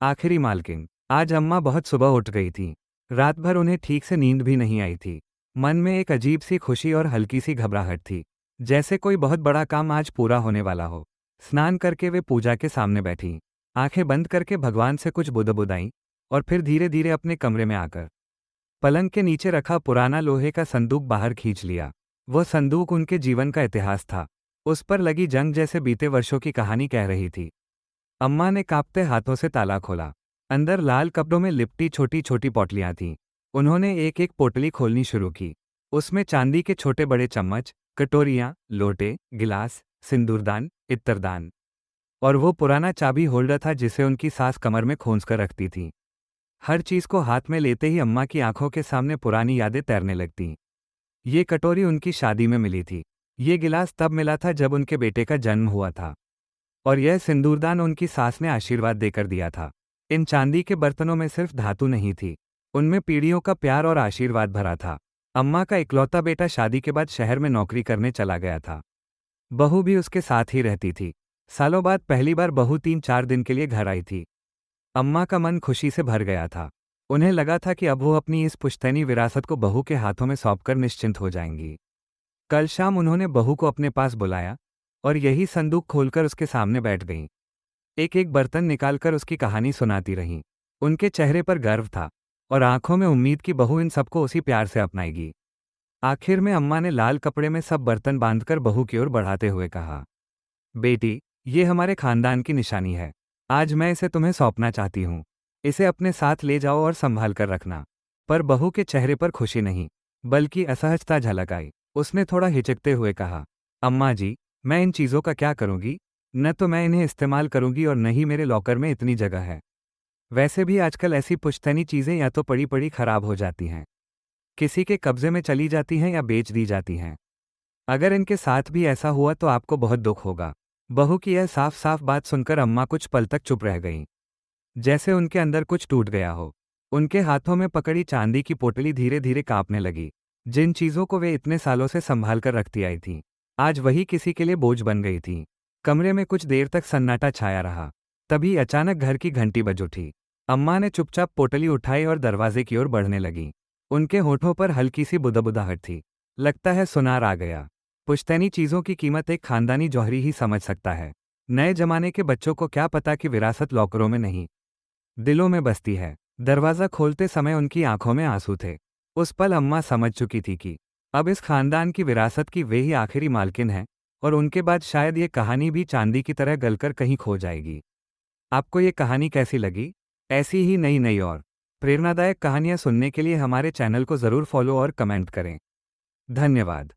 आखिरी मालकिन। आज अम्मा बहुत सुबह उठ गई थी। रात भर उन्हें ठीक से नींद भी नहीं आई थी। मन में एक अजीब सी खुशी और हल्की सी घबराहट थी, जैसे कोई बहुत बड़ा काम आज पूरा होने वाला हो। स्नान करके वे पूजा के सामने बैठी, आंखें बंद करके भगवान से कुछ बुदबुदाई, और फिर धीरे धीरे अपने कमरे में आकर पलंग के नीचे रखा पुराना लोहे का संदूक बाहर खींच लिया। वह संदूक उनके जीवन का इतिहास था। उस पर लगी जंग जैसे बीते वर्षों की कहानी कह रही थी। अम्मा ने कांपते हाथों से ताला खोला। अंदर लाल कपड़ों में लिपटी छोटी छोटी पोटलियां थीं। उन्होंने एक एक पोटली खोलनी शुरू की। उसमें चांदी के छोटे बड़े चम्मच, कटोरियां, लोटे, गिलास, सिंदूरदान, इत्तरदान और वो पुराना चाबी होल्डर था जिसे उनकी सास कमर में खोंस कर रखती थी। हर चीज को हाथ में लेते ही अम्मा की आंखों के सामने पुरानी यादें तैरने लगतीं। ये कटोरी उनकी शादी में मिली थी। ये गिलास तब मिला था जब उनके बेटे का जन्म हुआ था। और यह सिंदूरदान उनकी सास ने आशीर्वाद देकर दिया था। इन चांदी के बर्तनों में सिर्फ धातु नहीं थी, उनमें पीढ़ियों का प्यार और आशीर्वाद भरा था। अम्मा का इकलौता बेटा शादी के बाद शहर में नौकरी करने चला गया था। बहू भी उसके साथ ही रहती थी। सालों बाद पहली बार बहू 3-4 दिन के लिए घर आई थी। अम्मा का मन खुशी से भर गया था। उन्हें लगा था कि अब वो अपनी इस पुश्तैनी विरासत को बहू के हाथों में सौंपकर निश्चिंत हो जाएंगी। कल शाम उन्होंने बहू को अपने पास बुलाया और यही संदूक खोलकर उसके सामने बैठ गईं। एक एक बर्तन निकालकर उसकी कहानी सुनाती रहीं। उनके चेहरे पर गर्व था और आंखों में उम्मीद कि बहू इन सबको उसी प्यार से अपनाएगी। आखिर में अम्मा ने लाल कपड़े में सब बर्तन बांधकर बहू की ओर बढ़ाते हुए कहा, बेटी, ये हमारे खानदान की निशानी है। आज मैं इसे तुम्हें सौंपना चाहती हूँ। इसे अपने साथ ले जाओ और संभाल कर रखना। पर बहू के चेहरे पर खुशी नहीं, बल्कि असहजता झलक आई। उसने थोड़ा हिचकते हुए कहा, अम्मा जी, मैं इन चीज़ों का क्या करूँगी? न तो मैं इन्हें इस्तेमाल करूँगी और न ही मेरे लॉकर में इतनी जगह है। वैसे भी आजकल ऐसी पुश्तैनी चीज़ें या तो पड़ी पड़ी खराब हो जाती हैं, किसी के कब्जे में चली जाती हैं या बेच दी जाती हैं। अगर इनके साथ भी ऐसा हुआ तो आपको बहुत दुख होगा। बहू की यह साफ साफ बात सुनकर अम्मा कुछ पल तक चुप रह गईं, जैसे उनके अंदर कुछ टूट गया हो। उनके हाथों में पकड़ी चांदी की पोटली धीरे धीरे कांपने लगी। जिन चीज़ों को वे इतने सालों से संभाल कर रखती आई थीं, आज वही किसी के लिए बोझ बन गई थीं। कमरे में कुछ देर तक सन्नाटा छाया रहा। तभी अचानक घर की घंटी बज उठी। अम्मा ने चुपचाप पोटली उठाई और दरवाजे की ओर बढ़ने लगी। उनके होठों पर हल्की सी बुदबुदाहट थी। लगता है सुनार आ गया। पुश्तैनी चीज़ों की कीमत एक खानदानी जौहरी ही समझ सकता है। नए जमाने के बच्चों को क्या पता कि विरासत लॉकरों में नहीं, दिलों में बसती है। दरवाज़ा खोलते समय उनकी आंखों में आंसू थे। उस पल अम्मा समझ चुकी थी कि अब इस खानदान की विरासत की वे ही आखिरी मालकिन हैं, और उनके बाद शायद ये कहानी भी चांदी की तरह गलकर कहीं खो जाएगी। आपको ये कहानी कैसी लगी? ऐसी ही नई नई और प्रेरणादायक कहानियाँ सुनने के लिए हमारे चैनल को ज़रूर फॉलो और कमेंट करें। धन्यवाद।